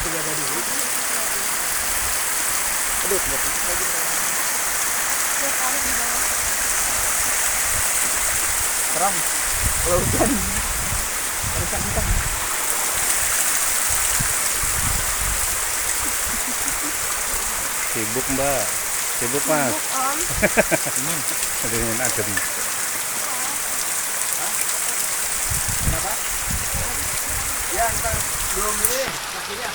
jaga dulu. Aduh, nggak tutup lagi. Dia taruh di bawah. Seram. Kalau hujan. Harus kencang. Sibuk Mbak, sibuk Mas. Sibuk, Om. Dengan adem. Kenapa? Ya, ntar belum ini kakinya.